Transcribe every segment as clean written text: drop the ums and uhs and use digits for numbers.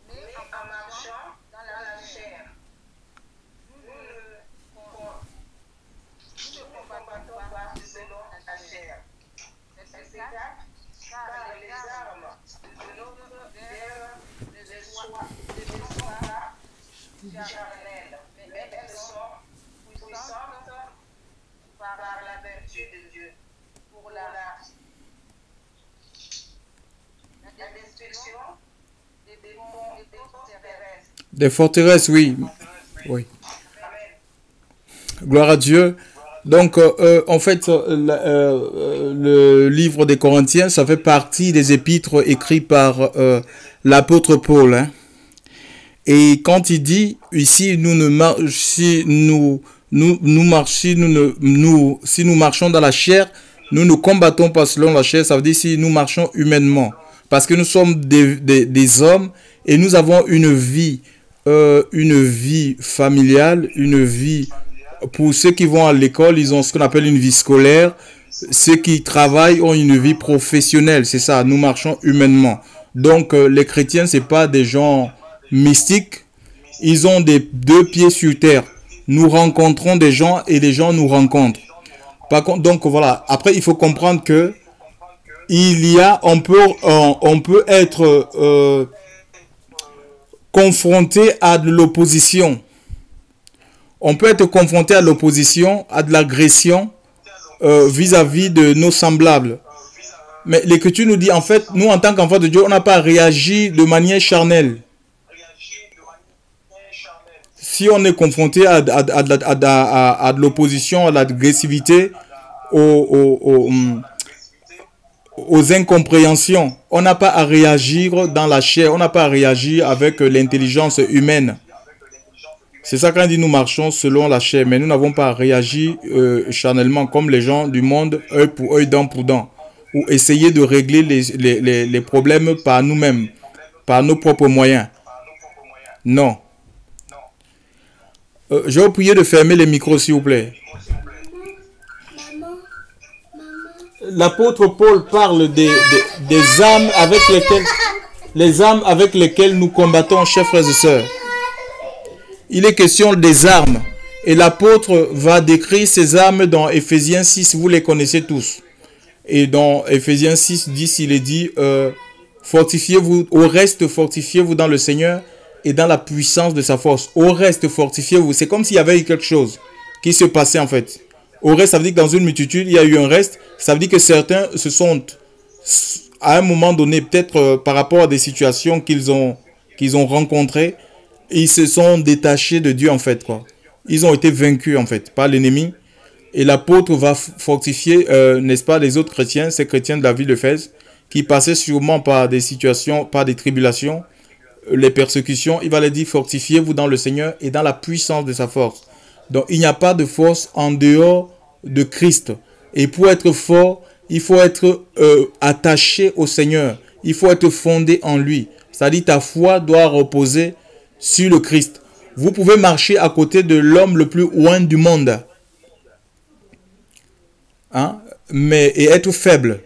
mais en marchant dans la chair. Nous ne combattons pas selon la chair. C'est ça, car les armes de notre guerre ne sont pas charnelles, mais elles sont puissantes par la vertu de Dieu pour la destruction des forteresses, oui. Oui. Gloire à Dieu. Donc, en fait, le livre des Corinthiens, ça fait partie des épîtres écrits par l'apôtre Paul. Hein. Et quand il dit ici, si nous marchons dans la chair, nous ne combattons pas selon la chair. Ça veut dire si nous marchons humainement, parce que nous sommes des hommes et nous avons une vie familiale, une vie. Pour ceux qui vont à l'école, ils ont ce qu'on appelle une vie scolaire. Ceux qui travaillent ont une vie professionnelle. C'est ça, nous marchons humainement. Donc, les chrétiens, ce n'est pas des gens mystiques. Ils ont deux pieds sur terre. Nous rencontrons des gens et les gens nous rencontrent. Par contre, donc voilà. Après, il faut comprendre que on peut être confronté à de l'opposition. On peut être confronté à l'opposition, à de l'agression vis-à-vis de nos semblables. Mais l'Écriture nous dit, en fait, nous, en tant qu'enfants de Dieu, on n'a pas réagi de manière charnelle. Si on est confronté à de l'opposition, à l'agressivité, aux incompréhensions, on n'a pas à réagir dans la chair, on n'a pas à réagir avec l'intelligence humaine. C'est ça quand on dit nous marchons selon la chair, mais nous n'avons pas à réagir charnellement comme les gens du monde, œil pour œil, dent pour dent, ou essayer de régler les problèmes par nous-mêmes, par nos propres moyens. Non. Je vais vous prier de fermer les micros, s'il vous plaît. L'apôtre Paul parle des armes avec lesquelles nous combattons, chers frères et sœurs. Il est question des armes. Et l'apôtre va décrire ces armes dans Éphésiens 6. Vous les connaissez tous. Et dans Éphésiens 6, 10, il est dit fortifiez-vous, au reste, fortifiez-vous dans le Seigneur et dans la puissance de sa force. Au reste, fortifiez-vous. C'est comme s'il y avait eu quelque chose qui se passait en fait. Au reste, ça veut dire que dans une multitude, il y a eu un reste. Ça veut dire que certains se sont, à un moment donné, peut-être par rapport à des situations qu'ils ont rencontrées, ils se sont détachés de Dieu en fait, quoi. Ils ont été vaincus en fait par l'ennemi. Et l'apôtre va fortifier, n'est-ce pas, les autres chrétiens, ces chrétiens de la ville d'Éphèse, qui passaient sûrement par des situations, par des tribulations, les persécutions. Il va les dire, fortifiez-vous dans le Seigneur et dans la puissance de sa force. Donc il n'y a pas de force en dehors de Christ. Et pour être fort, il faut être attaché au Seigneur. Il faut être fondé en lui. C'est-à-dire ta foi doit reposer sur le Christ. Vous pouvez marcher à côté de l'homme le plus loin du monde. Hein? Et être faible.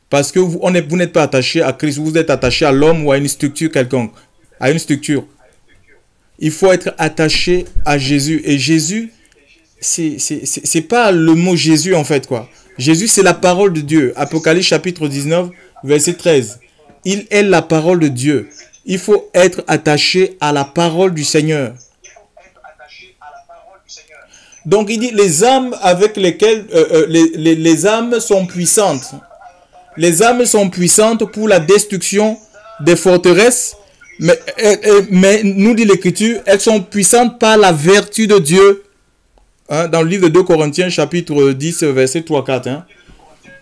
Parce que vous n'êtes pas attaché à Christ. Vous êtes attaché à l'homme ou à une structure quelconque. À une structure. Il faut être attaché à Jésus. Et Jésus, c'est pas le mot Jésus en fait, quoi. Jésus, c'est la parole de Dieu. Apocalypse chapitre 19, verset 13. Il est la parole de Dieu. Il faut être attaché à la parole du Seigneur. Donc il dit les âmes avec lesquelles les âmes sont puissantes. Les âmes sont puissantes pour la destruction des forteresses. Mais nous dit l'Écriture, elles sont puissantes par la vertu de Dieu. Hein, dans le livre de 2 Corinthiens chapitre 10 verset 3-4. Hein,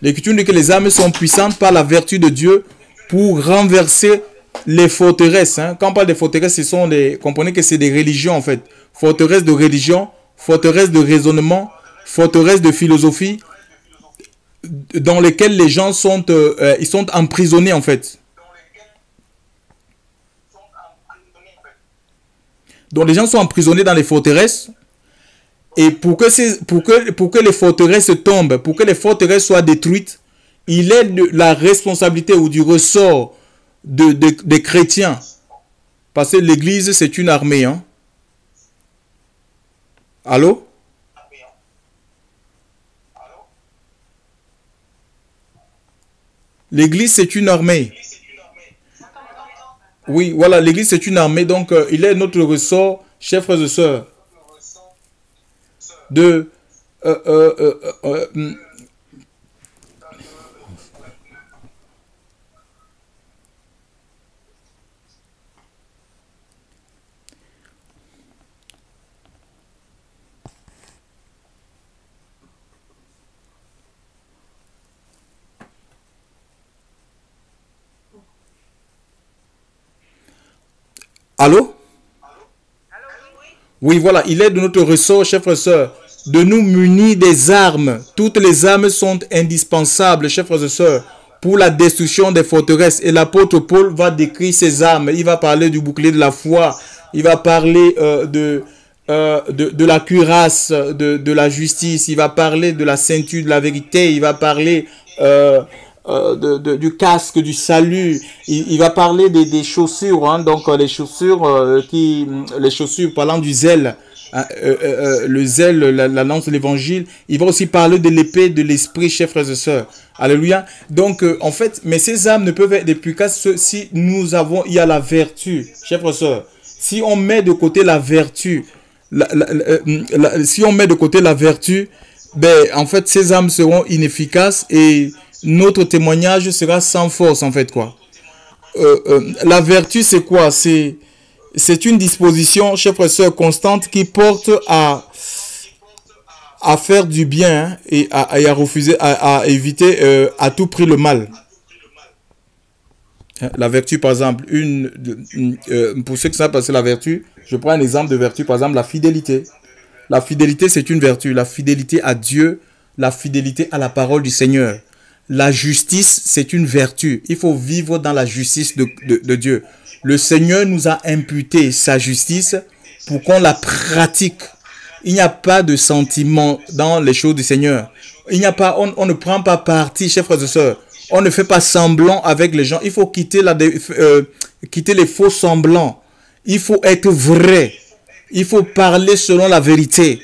l'Écriture dit que les âmes sont puissantes par la vertu de Dieu pour renverser les forteresses. Hein. Quand on parle des forteresses, ce sont comprenez que c'est des religions en fait. Forteresses de religion, forteresses de raisonnement, forteresses de philosophie, dans lesquelles les gens sont, ils sont emprisonnés en fait. Donc les gens sont emprisonnés dans les forteresses. Et pour que les forteresses tombent, pour que les forteresses soient détruites, il est de la responsabilité ou du ressort des chrétiens. Parce que l'Église, c'est une armée. Hein. Allô? L'Église, c'est une armée. Oui, voilà, l'Église, c'est une armée. Donc, il est notre ressort, chers frères et sœurs, de... Allô? Oui, voilà, il est de notre ressort, chers frères et sœurs, de nous munir des armes. Toutes les armes sont indispensables, chers frères et sœurs, pour la destruction des forteresses. Et l'apôtre Paul va décrire ces armes. Il va parler du bouclier de la foi. Il va parler de la cuirasse, de la justice. Il va parler de la ceinture de la vérité. Il va parler du casque du salut. Il va parler des chaussures, hein, donc les chaussures parlant du zèle, hein, le zèle, la lance de l'évangile. Il va aussi parler de l'épée de l'esprit, chers frères et sœurs. Alléluia. Donc en fait, mais ces âmes ne peuvent être efficaces si il y a la vertu, chers frères et sœurs. Si on met de côté la vertu, si on met de côté la vertu, ben en fait ces âmes seront inefficaces et notre témoignage sera sans force, en fait, quoi. La vertu, c'est quoi? C'est une disposition, chers frères et sœurs, constante qui porte à faire du bien, hein, et à refuser, à éviter à tout prix le mal. La vertu, par exemple, pour ceux qui savent passer la vertu, je prends un exemple de vertu, par exemple, la fidélité. La fidélité, c'est une vertu. La fidélité à Dieu, la fidélité à la parole du Seigneur. La justice, c'est une vertu. Il faut vivre dans la justice de Dieu. Le Seigneur nous a imputé sa justice pour qu'on la pratique. Il n'y a pas de sentiment dans les choses du Seigneur. Il n'y a pas, on ne prend pas parti, chers frères et sœurs. On ne fait pas semblant avec les gens. Il faut quitter les faux semblants. Il faut être vrai. Il faut parler selon la vérité.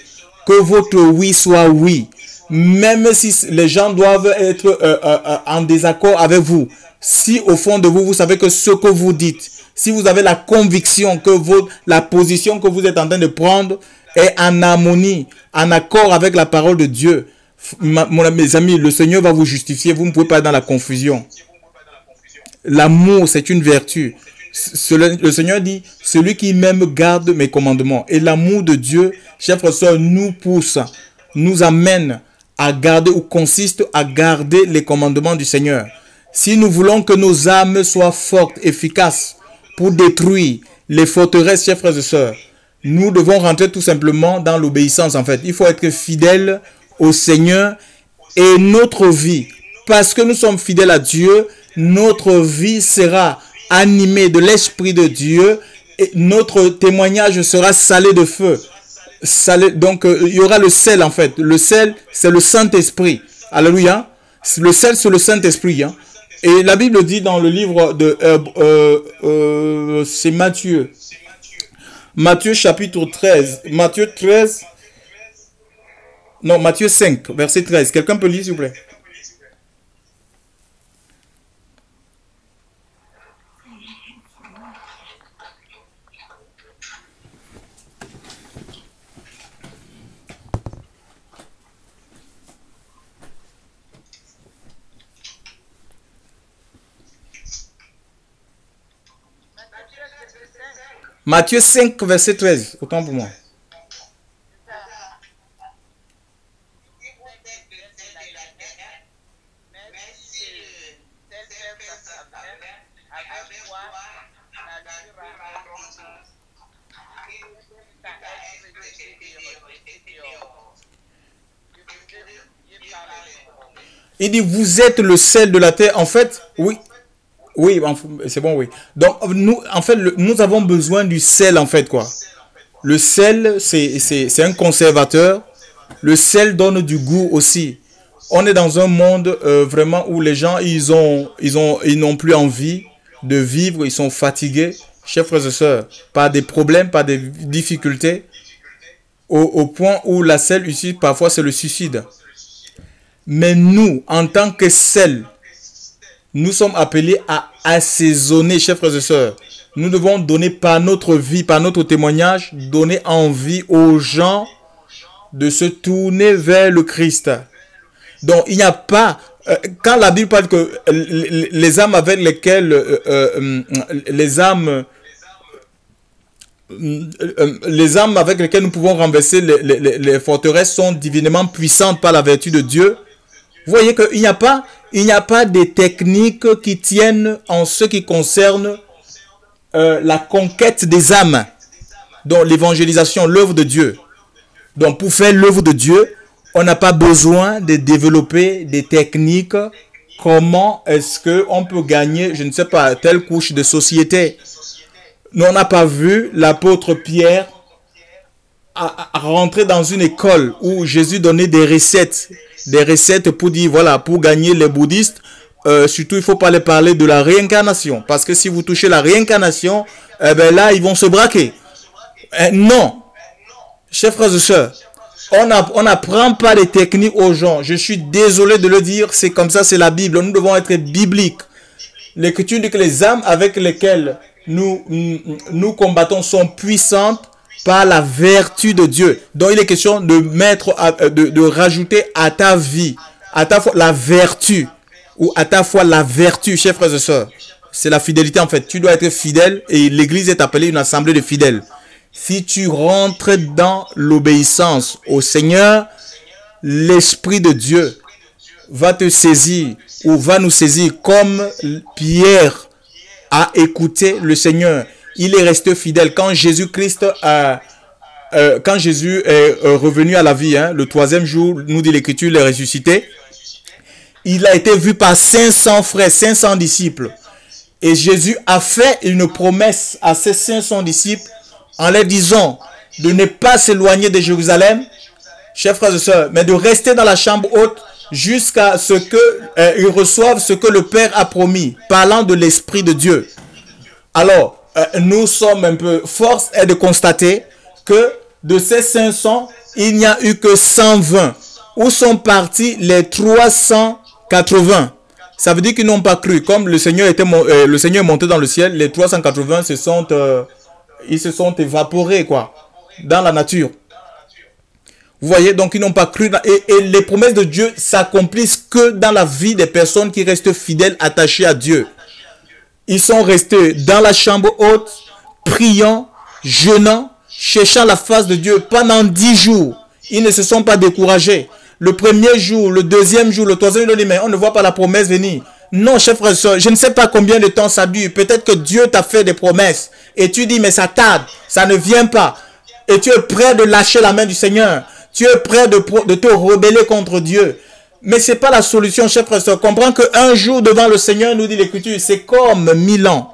Que votre oui soit oui. Même si les gens doivent être en désaccord avec vous, si au fond de vous, vous savez que ce que vous dites, si vous avez la conviction que la position que vous êtes en train de prendre est en harmonie, en accord avec la parole de Dieu, mes amis, le Seigneur va vous justifier. Vous ne pouvez pas être dans la confusion. L'amour, c'est une vertu. Le Seigneur dit, celui qui m'aime garde mes commandements. Et l'amour de Dieu, chers frères et sœurs, nous pousse, nous amène à garder ou consiste à garder les commandements du Seigneur. Si nous voulons que nos âmes soient fortes, efficaces pour détruire les forteresses, chers frères et sœurs, nous devons rentrer tout simplement dans l'obéissance en fait. Il faut être fidèle au Seigneur et notre vie, parce que nous sommes fidèles à Dieu, notre vie sera animée de l'Esprit de Dieu et notre témoignage sera salé de feu. Donc, il y aura le sel, en fait. Le sel, c'est le Saint-Esprit. Alléluia. Le sel, c'est le Saint-Esprit. Hein. Et la Bible dit dans le livre de... c'est Matthieu. Matthieu chapitre 13. Matthieu 13. Non, Matthieu 5, verset 13. Quelqu'un peut lire, s'il vous plaît? Matthieu 5, verset 13. Autant pour moi. Il dit, vous êtes le sel de la terre. En fait, oui. Oui, c'est bon, oui. Donc, nous, en fait, nous avons besoin du sel, en fait, quoi. Le sel, c'est un conservateur. Le sel donne du goût aussi. On est dans un monde vraiment où les gens, ils n'ont plus envie de vivre, ils sont fatigués, chers frères et sœurs, par des problèmes, par des difficultés, au point où la seule issue, parfois, c'est le suicide. Mais nous, en tant que sel, nous sommes appelés à assaisonner, chers frères et sœurs. Nous devons donner par notre vie, par notre témoignage, donner envie aux gens de se tourner vers le Christ. Donc, il n'y a pas... quand la Bible parle que les âmes avec lesquelles... les âmes avec lesquelles nous pouvons renverser les forteresses sont divinement puissantes par la vertu de Dieu. Vous voyez qu'il n'y a pas des techniques qui tiennent en ce qui concerne la conquête des âmes, donc l'évangélisation, l'œuvre de Dieu. Donc pour faire l'œuvre de Dieu, on n'a pas besoin de développer des techniques. Comment est-ce qu'on peut gagner, je ne sais pas, telle couche de société. Nous, on n'a pas vu l'apôtre Pierre à rentrer dans une école où Jésus donnait des recettes pour dire, voilà, pour gagner les bouddhistes, surtout, il ne faut pas les parler de la réincarnation. Parce que si vous touchez la réincarnation, ben là, ils vont se braquer. Non. Chers frères et sœurs, on n'apprend pas les techniques aux gens. Je suis désolé de le dire, c'est comme ça, c'est la Bible. Nous devons être bibliques. L'écriture dit que les âmes avec lesquelles nous combattons sont puissantes par la vertu de Dieu. Donc, il est question de de rajouter à ta vie, à ta foi, la vertu. Ou à ta foi la vertu, chers frères et sœurs. C'est la fidélité en fait. Tu dois être fidèle et l'église est appelée une assemblée de fidèles. Si tu rentres dans l'obéissance au Seigneur, l'Esprit de Dieu va te saisir ou va nous saisir comme Pierre a écouté le Seigneur. Il est resté fidèle. Quand Jésus-Christ quand Jésus est revenu à la vie, le 3e jour, nous dit l'Écriture, il est ressuscité. Il a été vu par 500 frères, 500 disciples. Et Jésus a fait une promesse à ces 500 disciples en leur disant de ne pas s'éloigner de Jérusalem, chers frères et sœurs, mais de rester dans la chambre haute jusqu'à ce qu'ils reçoivent ce que le Père a promis, parlant de l'Esprit de Dieu. Alors, nous sommes un peu... Force est de constater que de ces 500, il n'y a eu que 120. Où sont partis les 380? Ça veut dire qu'ils n'ont pas cru. Comme le Seigneur est monté dans le ciel, les 380 ils se sont évaporés, quoi, dans la nature. Vous voyez, donc ils n'ont pas cru. Et les promesses de Dieu s'accomplissent que dans la vie des personnes qui restent fidèles, attachées à Dieu. Ils sont restés dans la chambre haute, priant, jeûnant, cherchant la face de Dieu pendant 10 jours. Ils ne se sont pas découragés. Le premier jour, le deuxième jour, le troisième jour, mais on ne voit pas la promesse venir. Non, chers frères et sœurs, je ne sais pas combien de temps ça dure. Peut-être que Dieu t'a fait des promesses. Et tu dis, mais ça tarde, ça ne vient pas. Et tu es prêt de lâcher la main du Seigneur. Tu es prêt de te rebeller contre Dieu. Mais ce n'est pas la solution, chers frères et sœurs. Comprends qu'un jour devant le Seigneur, nous dit l'Écriture, c'est comme 1000 ans.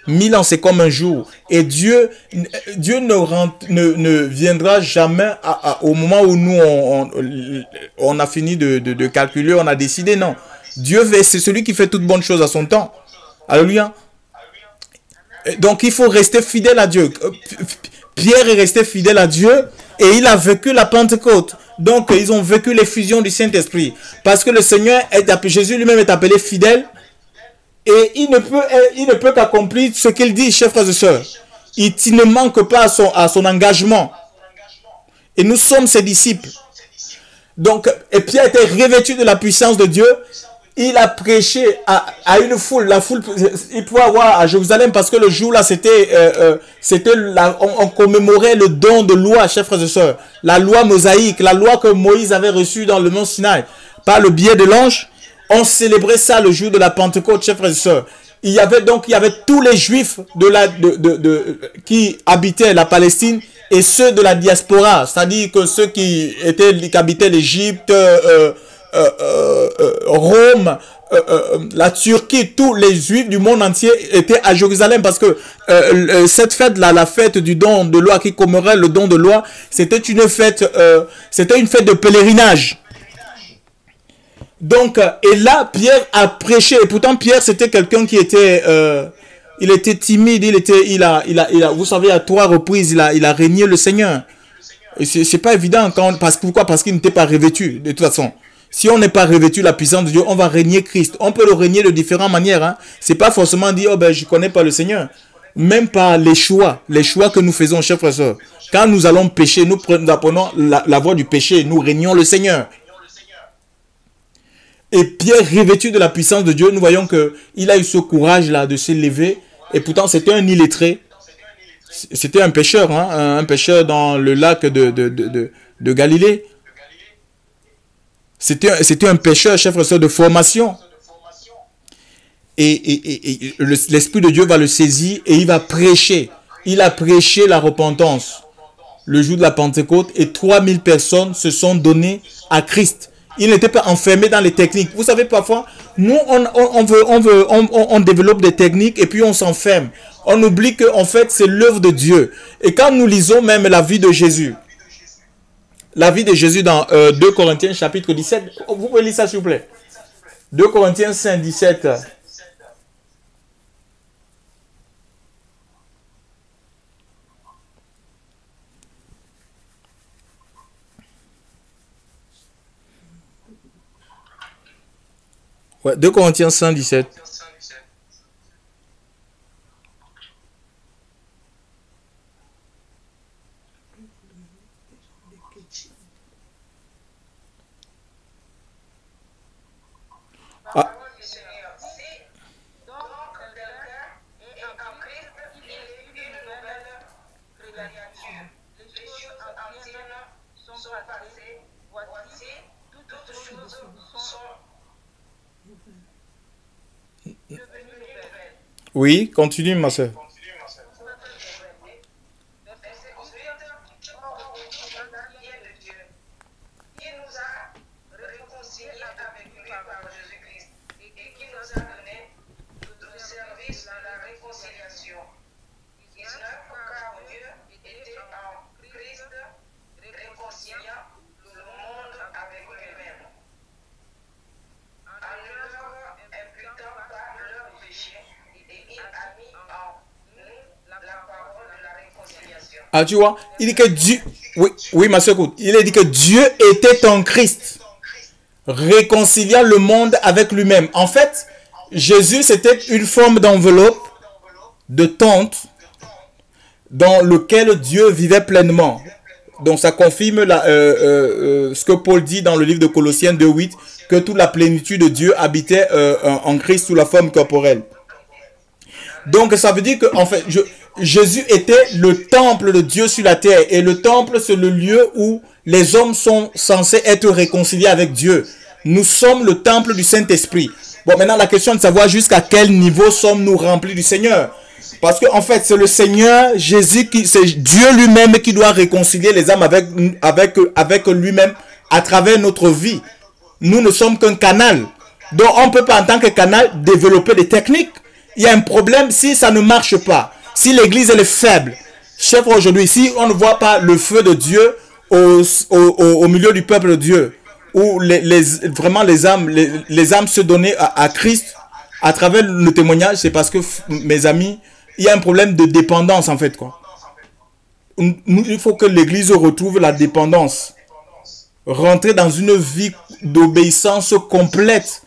1000 ans, c'est comme un jour. Et Dieu ne viendra jamais au moment où nous, on a fini de calculer, on a décidé. Non. Dieu, c'est celui qui fait toute bonne chose à son temps. Alléluia. Donc, il faut rester fidèle à Dieu. Pierre est resté fidèle à Dieu et il a vécu la Pentecôte. Donc, ils ont vécu l'effusion du Saint-Esprit. Parce que le Seigneur, Jésus lui-même est appelé fidèle. Et il ne peut qu'accomplir ce qu'il dit, chers frères et sœurs. Il ne manque pas à son engagement. Et nous sommes ses disciples. Donc, et Pierre était revêtu de la puissance de Dieu. Il a prêché à une foule. La foule, il pouvait avoir à Jérusalem parce que le jour là, on commémorait le don de loi, chers frères et sœurs. La loi mosaïque, la loi que Moïse avait reçue dans le mont Sinaï par le biais de l'ange. On célébrait ça le jour de la Pentecôte, chers frères et sœurs. Il y avait tous les Juifs qui habitaient la Palestine et ceux de la diaspora, c'est-à-dire que ceux qui habitaient l'Égypte, Rome, la Turquie, tous les Juifs du monde entier étaient à Jérusalem parce que cette fête-là, la fête du don de loi qui commémorait le don de loi, c'était une fête de pèlerinage. Donc, et là, Pierre a prêché. Et pourtant, Pierre, c'était quelqu'un qui était... il était timide, vous savez, à 3 reprises, il a régné le Seigneur. Et c'est pas évident, pourquoi? Parce qu'il n'était pas revêtu, de toute façon. Si on n'est pas revêtu la puissance de Dieu, on va régner Christ. On peut le régner de différentes manières. Hein. C'est pas forcément dire, oh ben, je connais pas le Seigneur. Même par les choix que nous faisons, chers frères et sœurs. Quand nous allons pécher, nous apprenons la voie du péché, nous régnons le Seigneur. Et Pierre, revêtu de la puissance de Dieu, nous voyons qu'il a eu ce courage-là de s'élever. Et pourtant, c'était un illettré. C'était un pêcheur, hein, un pêcheur dans le lac de Galilée. C'était un pêcheur, chef de formation. Et l'Esprit de Dieu va le saisir et il va prêcher. Il a prêché la repentance le jour de la Pentecôte et 3000 personnes se sont données à Christ. Il n'était pas enfermé dans les techniques. Vous savez, parfois, nous, on développe des techniques et puis on s'enferme. On oublie qu'en fait, c'est l'œuvre de Dieu. Et quand nous lisons même la vie de Jésus, dans 2 Corinthiens chapitre 17, vous pouvez lire ça s'il vous plaît. 2 Corinthiens 5, 17. Ouais, 2 Corinthiens 5, 17. Ah. Oui, continue ma soeur. Ah, tu vois, il dit que Dieu, oui, ma soeur, écoute, il a dit que Dieu était en Christ, réconciliant le monde avec lui-même. En fait, Jésus, c'était une forme d'enveloppe, de tente, dans lequel Dieu vivait pleinement. Donc, ça confirme ce que Paul dit dans le livre de Colossiens 2:8, que toute la plénitude de Dieu habitait en Christ sous la forme corporelle. Donc, ça veut dire que, en fait, Jésus était le temple de Dieu sur la terre. Et le temple, c'est le lieu où les hommes sont censés être réconciliés avec Dieu. Nous sommes le temple du Saint-Esprit. Bon, maintenant, la question est de savoir jusqu'à quel niveau sommes-nous remplis du Seigneur. Parce que, en fait, c'est le Seigneur, Jésus, c'est Dieu lui-même qui doit réconcilier les âmes avec lui-même à travers notre vie. Nous ne sommes qu'un canal. Donc, on ne peut pas, en tant que canal, développer des techniques. Il y a un problème si ça ne marche pas. Si l'église elle est faible, chef aujourd'hui, si on ne voit pas le feu de Dieu au milieu du peuple de Dieu, où vraiment les âmes se donner à Christ à travers le témoignage, c'est parce que, mes amis, il y a un problème de dépendance en fait, quoi. Il faut que l'église retrouve la dépendance, rentrer dans une vie d'obéissance complète.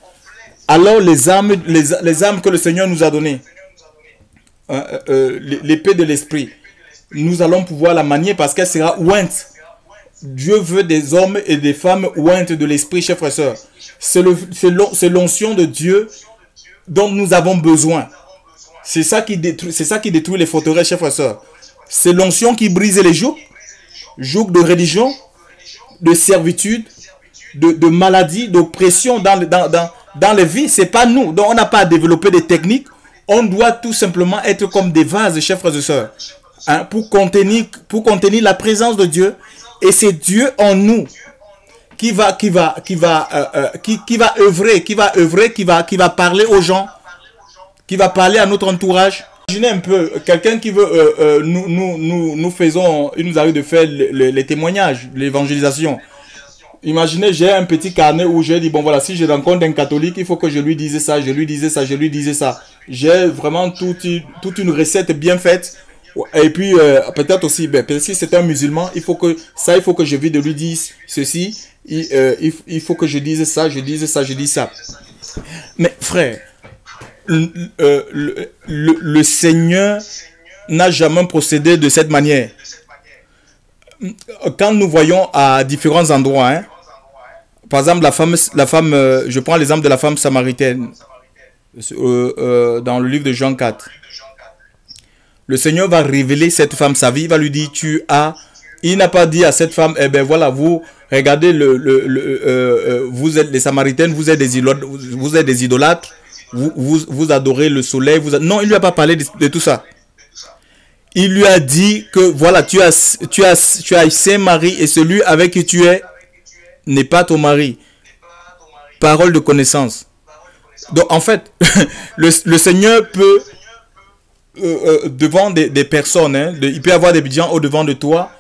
Alors les âmes que le Seigneur nous a données, l'épée de l'esprit, nous allons pouvoir la manier parce qu'elle sera ointe. Dieu veut des hommes et des femmes ointes de l'esprit, chers frères et sœurs. C'est l'onction de Dieu dont nous avons besoin. C'est ça qui détruit les forteresses, chers frères et sœurs. C'est l'onction qui brise les jougs de religion, de servitude, de maladie, d'oppression dans les vies. C'est pas nous. Donc on n'a pas à développer des techniques. On doit tout simplement être comme des vases, chers frères et sœurs, hein, pour contenir la présence de Dieu. Et c'est Dieu en nous qui va œuvrer, qui va parler aux gens, qui va parler à notre entourage. Imaginez un peu quelqu'un qui veut, il nous arrive de faire les témoignages, l'évangélisation. Imaginez, j'ai un petit carnet où j'ai dit, bon voilà, si je rencontre un catholique, il faut que je lui dise ça, je lui dise ça, je lui dise ça. J'ai vraiment toute une recette bien faite. Et puis, peut-être aussi, peut-être si c'est un musulman, il faut que je vienne de lui dire ceci. Il faut que je dise ça, je dise ça, je dis ça. Mais frère, le Seigneur n'a jamais procédé de cette manière. Quand nous voyons à différents endroits, hein, par exemple, la femme je prends l'exemple de la femme samaritaine dans le livre de Jean 4. Le Seigneur va révéler cette femme sa vie, il va lui dire, il n'a pas dit à cette femme, eh ben voilà, vous regardez, vous êtes des Samaritaines, vous êtes des idolâtres, vous adorez le soleil, non, il ne lui a pas parlé de tout ça. Il lui a dit que voilà, tu as cinq maris et celui avec qui tu es n'est pas ton mari. Parole de connaissance. Donc en fait, le Seigneur peut, devant des personnes, hein, il peut y avoir des gens au devant de toi.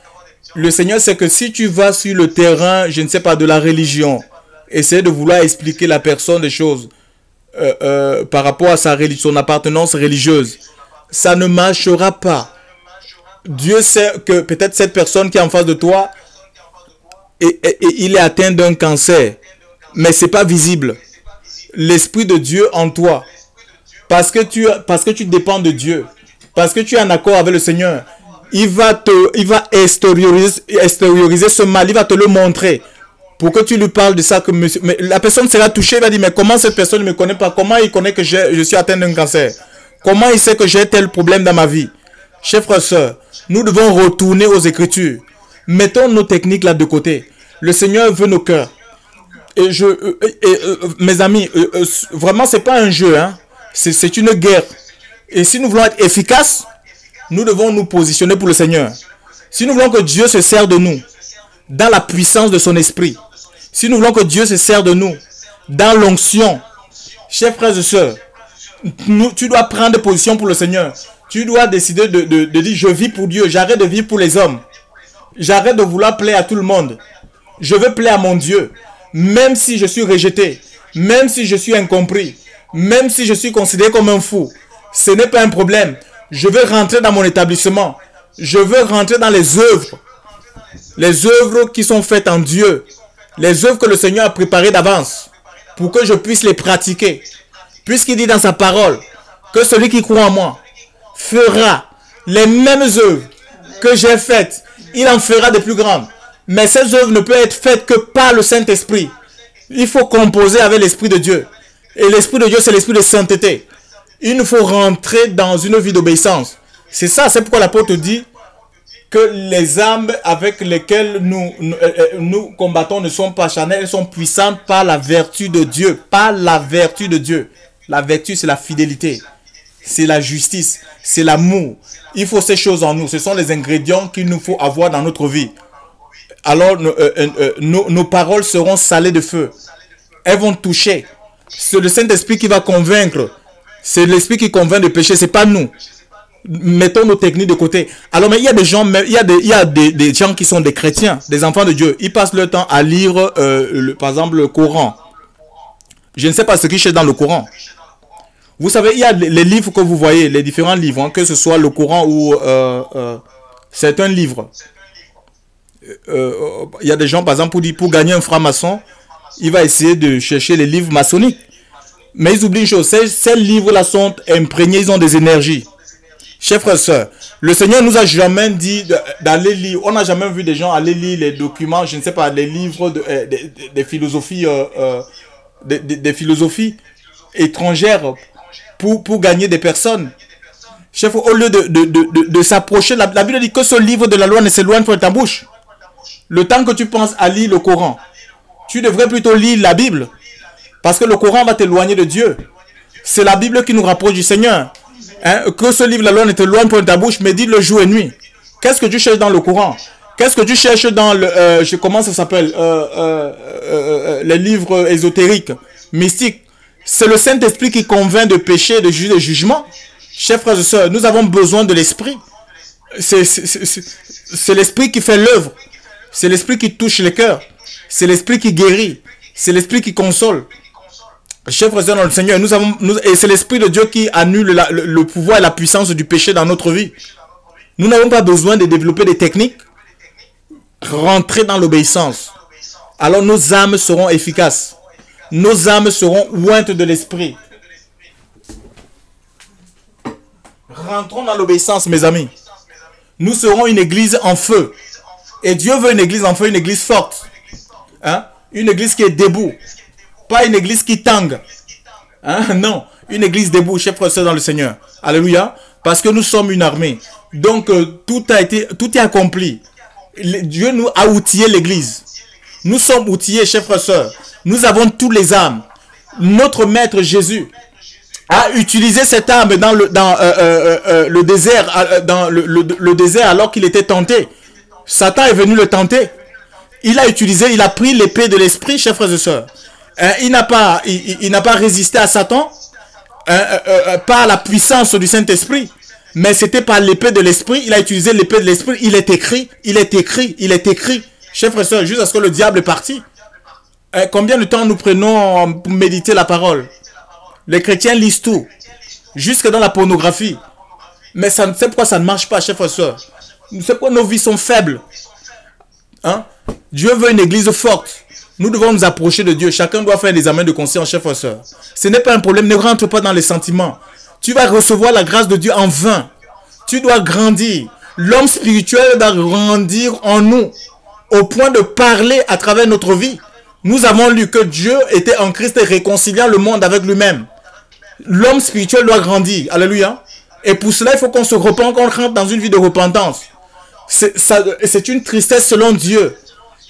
Le Seigneur sait que si tu vas sur le terrain, je ne sais pas, de la religion, essayer de vouloir expliquer à la personne des choses par rapport à son appartenance religieuse, ça ne marchera pas. Dieu sait que peut-être cette personne qui est en face de toi, il est atteint d'un cancer, mais ce n'est pas visible. L'Esprit de Dieu en toi, parce que tu dépends de Dieu, parce que tu es en accord avec le Seigneur, il va extérioriser ce mal, il va te le montrer. Pour que tu lui parles de ça, mais la personne sera touchée, il va dire, mais comment cette personne ne me connaît pas? Comment il connaît que je suis atteint d'un cancer? Comment il sait que j'ai tel problème dans ma vie? Chers frères et sœurs, nous devons retourner aux Écritures. Mettons nos techniques là de côté. Le Seigneur veut nos cœurs. Et mes amis, vraiment, ce n'est pas un jeu. Hein? C'est une guerre. Et si nous voulons être efficaces, nous devons nous positionner pour le Seigneur. Si nous voulons que Dieu se serve de nous dans la puissance de son esprit, si nous voulons que Dieu se serve de nous dans l'onction, chers frères et sœurs, tu dois prendre position pour le Seigneur. Tu dois décider de dire, je vis pour Dieu, j'arrête de vivre pour les hommes. J'arrête de vouloir plaire à tout le monde. Je veux plaire à mon Dieu. Même si je suis rejeté, même si je suis incompris, même si je suis considéré comme un fou, ce n'est pas un problème. Je veux rentrer dans mon établissement. Je veux rentrer dans les œuvres qui sont faites en Dieu, les œuvres que le Seigneur a préparées d'avance pour que je puisse les pratiquer. Puisqu'il dit dans sa parole que celui qui croit en moi fera les mêmes œuvres que j'ai faites, il en fera de plus grandes. Mais ces œuvres ne peuvent être faites que par le Saint-Esprit. Il faut composer avec l'Esprit de Dieu. Et l'Esprit de Dieu, c'est l'Esprit de sainteté. Il nous faut rentrer dans une vie d'obéissance. C'est ça, c'est pourquoi l'apôtre dit que les armes avec lesquelles nous combattons ne sont pas charnelles, elles sont puissantes par la vertu de Dieu. Par la vertu de Dieu. La vertu, c'est la fidélité. C'est la justice. C'est l'amour. Il faut ces choses en nous. Ce sont les ingrédients qu'il nous faut avoir dans notre vie. Alors, nos paroles seront salées de feu. Elles vont toucher. C'est le Saint-Esprit qui va convaincre. C'est l'Esprit qui convainc de péché. Ce n'est pas nous. Mettons nos techniques de côté. Alors, mais il y a des gens, des gens qui sont des chrétiens, des enfants de Dieu. Ils passent leur temps à lire, par exemple, le Coran. Je ne sais pas ce qu'ils cherchent dans le Coran. Vous savez, il y a les livres que vous voyez, les différents livres, hein, que ce soit le Coran ou certains livres. Il y a des gens, par exemple, pour gagner un franc-maçon, il va essayer de chercher les livres maçonniques. Mais ils oublient une chose, ces livres-là sont imprégnés, ils ont des énergies. Chers frères et sœurs, le Seigneur nous a jamais dit d'aller lire, on n'a jamais vu des gens aller lire les documents, je ne sais pas, les livres des philosophies, des philosophies étrangères pour gagner des personnes. Chef, au lieu de s'approcher, la Bible dit que ce livre de la loi ne s'éloigne pas de ta bouche. Le temps que tu penses à lire le Coran, tu devrais plutôt lire la Bible. Parce que le Coran va t'éloigner de Dieu. C'est la Bible qui nous rapproche du Seigneur. Hein? Que ce livre de la loi ne t'éloigne pas de ta bouche, mais dis-le jour et nuit. Qu'est-ce que tu cherches dans le Coran? Qu'est-ce que tu cherches dans le... comment ça s'appelle les livres ésotériques, mystiques. C'est le Saint-Esprit qui convainc de péché, de juger, de jugement. Chers frères et sœurs, nous avons besoin de l'Esprit. C'est l'Esprit qui fait l'œuvre. C'est l'Esprit qui touche les cœurs. C'est l'esprit qui guérit. C'est l'esprit qui console. Chers frères et sœurs dans le Seigneur, et c'est l'Esprit de Dieu qui annule le pouvoir et la puissance du péché dans notre vie. Nous n'avons pas besoin de développer des techniques. Rentrer dans l'obéissance. Alors nos âmes seront efficaces. Nos âmes seront ointes de l'Esprit. Rentrons dans l'obéissance, mes amis. Nous serons une église en feu. Et Dieu veut une église en feu, une église forte. Hein? Une église qui est debout. Pas une église qui tangue. Hein? Non, une église debout, chers frères et sœurs dans le Seigneur. Alléluia. Parce que nous sommes une armée. Donc, tout est accompli. Dieu nous a outillé l'église. Nous sommes outillés, chers frères et sœurs. Nous avons tous les âmes. Notre Maître Jésus a utilisé cette arme dans le désert alors qu'il était tenté. Satan est venu le tenter. Il a pris l'épée de l'esprit, chers frères et sœurs. Il n'a pas résisté à Satan par la puissance du Saint-Esprit, mais c'était par l'épée de l'esprit. Il a utilisé l'épée de l'esprit. Il est écrit. Chers frères et sœurs, jusqu'à ce que le diable est parti. Combien de temps nous prenons pour méditer la parole? Les chrétiens lisent tout, jusque dans la pornographie. Mais ça ne sait pourquoi ça ne marche pas, chers frères et sœurs. C'est pourquoi nos vies sont faibles. Hein? Dieu veut une église forte. Nous devons nous approcher de Dieu. Chacun doit faire des examens de conscience, chers frères et sœurs. Ce n'est pas un problème. Ne rentre pas dans les sentiments. Tu vas recevoir la grâce de Dieu en vain. Tu dois grandir. L'homme spirituel doit grandir en nous, au point de parler à travers notre vie. Nous avons lu que Dieu était en Christ et réconciliant le monde avec lui-même. L'homme spirituel doit grandir. Alléluia. Et pour cela, il faut qu'on se repente, qu'on rentre dans une vie de repentance. C'est une tristesse selon Dieu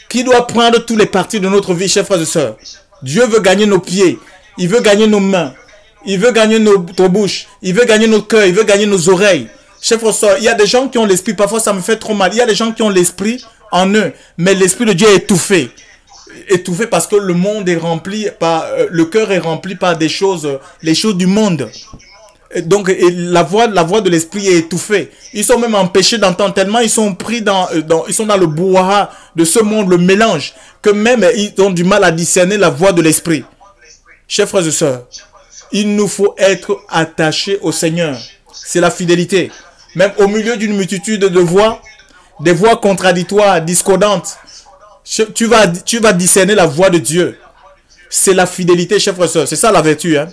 qui doit prendre tous les parties de notre vie, chers frères et sœurs. Dieu veut gagner nos pieds. Il veut gagner nos mains. Il veut gagner notre bouche. Il veut gagner nos cœurs. Il veut gagner nos oreilles. Chers frères et sœurs, il y a des gens qui ont l'esprit. Parfois, ça me fait trop mal. Il y a des gens qui ont l'esprit en eux. Mais l'esprit de Dieu est étouffé. Étouffé parce que le monde est rempli par... le cœur est rempli par des choses... les choses du monde. Donc, la voix de l'esprit est étouffée. Ils sont même empêchés d'entendre tellement ils sont pris ils sont dans le brouhaha de ce monde, le mélange, que même ils ont du mal à discerner la voix de l'esprit. Chers frères et sœurs, il nous faut être attachés au Seigneur. C'est la fidélité. Même au milieu d'une multitude de voix, des voix contradictoires, discordantes, tu vas discerner la voix de Dieu. C'est la fidélité, chers frères et sœurs. C'est ça la vertu. Hein?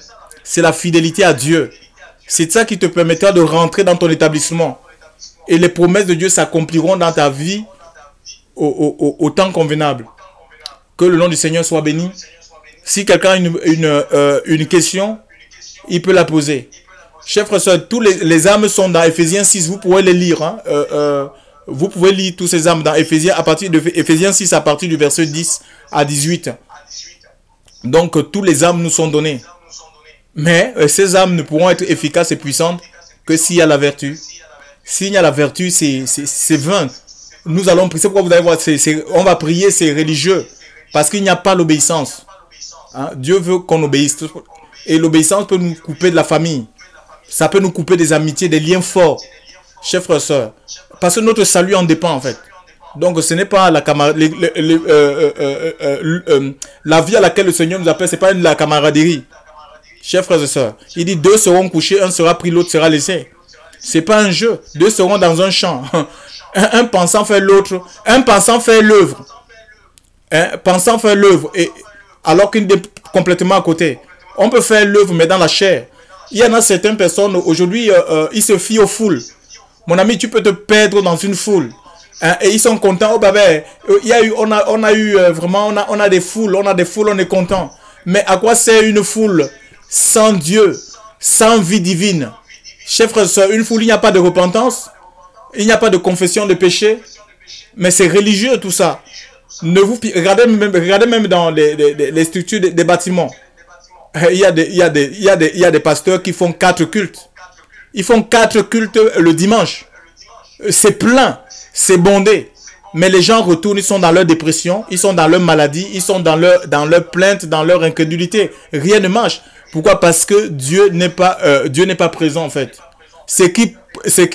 C'est la fidélité à Dieu. C'est ça qui te permettra de rentrer dans ton établissement. Et les promesses de Dieu s'accompliront dans ta vie au temps convenable. Que le nom du Seigneur soit béni. Si quelqu'un a une question, il peut la poser. Chers frères et sœurs, tous les âmes sont dans Éphésiens 6. Vous pouvez les lire. Hein? Vous pouvez lire tous ces âmes dans Éphésiens, Éphésiens 6 à partir du verset 10 à 18. Donc, tous les âmes nous sont données. Mais ces âmes ne pourront être efficaces et puissantes que s'il y a la vertu. S'il y a la vertu, c'est vain. Nous allons prier. C'est pourquoi vous allez voir, on va prier, c'est religieux. Parce qu'il n'y a pas l'obéissance. Hein? Dieu veut qu'on obéisse. Et l'obéissance peut nous couper de la famille. Ça peut nous couper des amitiés, des liens forts. Chers frères et sœurs. Parce que notre salut en dépend en fait. Donc ce n'est pas la camaraderie. La vie à laquelle le Seigneur nous appelle, ce n'est pas la camaraderie. Chers frères et sœurs, il dit 2 seront couchés, un sera pris, l'autre sera laissé. Ce n'est pas un jeu. 2 seront dans un champ. Un pensant fait l'autre. Un pensant fait l'œuvre. Un pensant fait l'œuvre. Alors qu'il est complètement à côté. On peut faire l'œuvre, mais dans la chair. Il y en a certaines personnes, aujourd'hui, ils se fient aux foules. Mon ami, tu peux te perdre dans une foule. Et ils sont contents. Oh, bah, on a eu vraiment, on a des foules, on est content. Mais à quoi sert une foule sans Dieu, sans vie divine? Chers frères et sœurs, une foule, il n'y a pas de repentance, il n'y a pas de confession de péché, mais c'est religieux tout ça. Regardez même dans les structures des bâtiments. Il y a des pasteurs qui font 4 cultes. Ils font 4 cultes le dimanche. C'est plein, c'est bondé. Mais les gens retournent, ils sont dans leur dépression, ils sont dans leur maladie, ils sont dans leur plainte, dans leur incrédulité. Rien ne marche. Pourquoi? Parce que Dieu n'est pas présent en fait. Ce qui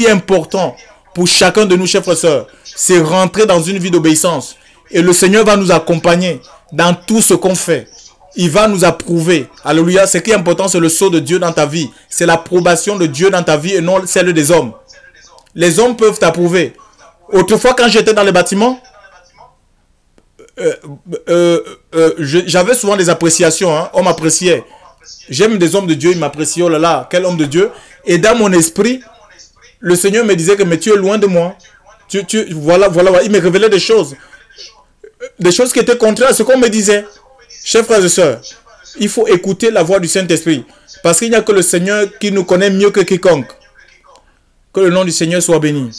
est important pour chacun de nous, chers frères et sœurs, c'est rentrer dans une vie d'obéissance. Et le Seigneur va nous accompagner dans tout ce qu'on fait. Il va nous approuver. Alléluia. Ce qui est important, c'est le sceau de Dieu dans ta vie. C'est l'approbation de Dieu dans ta vie et non celle des hommes. Les hommes peuvent t'approuver. Autrefois, quand j'étais dans les bâtiments, j'avais souvent des appréciations. Hein. On m'appréciait. J'aime des hommes de Dieu. Ils m'apprécient. Oh là là, quel homme de Dieu. Et dans mon esprit, le Seigneur me disait que mais tu es loin de moi. Voilà. Il me révélait des choses. Des choses qui étaient contraires à ce qu'on me disait. Chers frères et sœurs, il faut écouter la voix du Saint-Esprit. Parce qu'il n'y a que le Seigneur qui nous connaît mieux que quiconque. Que le nom du Seigneur soit béni.